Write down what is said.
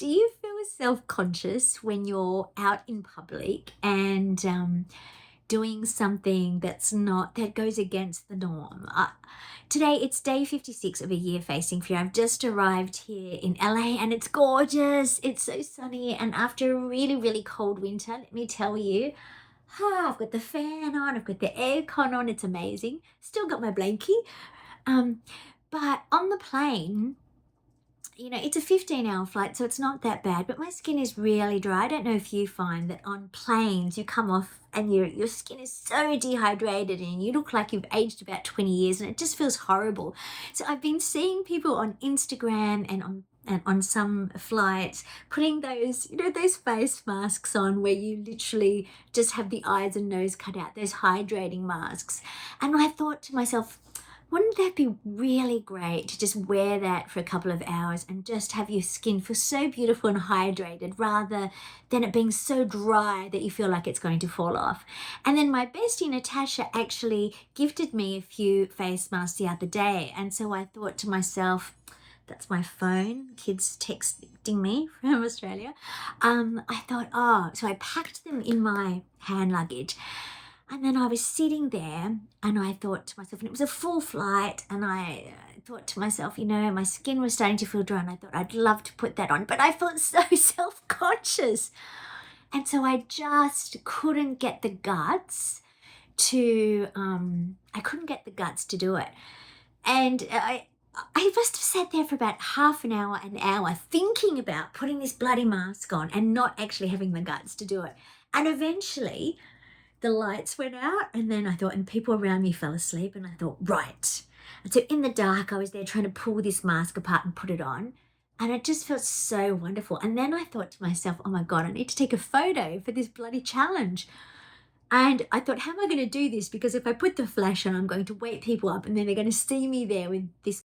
Do you feel self-conscious when you're out in public and doing something that goes against the norm? Today it's day 56 of a year facing fear. I've just arrived here in LA and it's gorgeous. It's so sunny, and after a really, really cold winter, let me tell you, I've got the fan on, I've got the aircon on. It's amazing. Still got my blankie. Um, but on the plane, it's a 15-hour flight, so it's not that bad, but my skin is really dry. I don't know if you find that on planes you come off and your skin is so dehydrated and you look like you've aged about 20 years and it just feels horrible. So I've been seeing people on Instagram and on some flights putting those face masks on where you literally just have the eyes and nose cut out, those hydrating masks. And I thought to myself, wouldn't that be really great to just wear that for a couple of hours and just have your skin feel so beautiful and hydrated rather than it being so dry that you feel like it's going to fall off? And then my bestie Natasha actually gifted me a few face masks the other day. And so I thought to myself, that's my phone, kids texting me from Australia. I thought, so I packed them in my hand luggage. And then I was sitting there and I thought to myself, and it was a full flight, and I thought to myself, my skin was starting to feel dry and I thought I'd love to put that on, but I felt so self-conscious. And so I just couldn't get the guts to do it. And I must have sat there for about half an hour thinking about putting this bloody mask on and not actually having the guts to do it. And eventually the lights went out, and then and people around me fell asleep, and I thought, right. And so in the dark, I was there trying to pull this mask apart and put it on, and it just felt so wonderful. And then I thought to myself, oh my God, I need to take a photo for this bloody challenge. And I thought, how am I going to do this? Because if I put the flash on, I'm going to wake people up and then they're going to see me there with this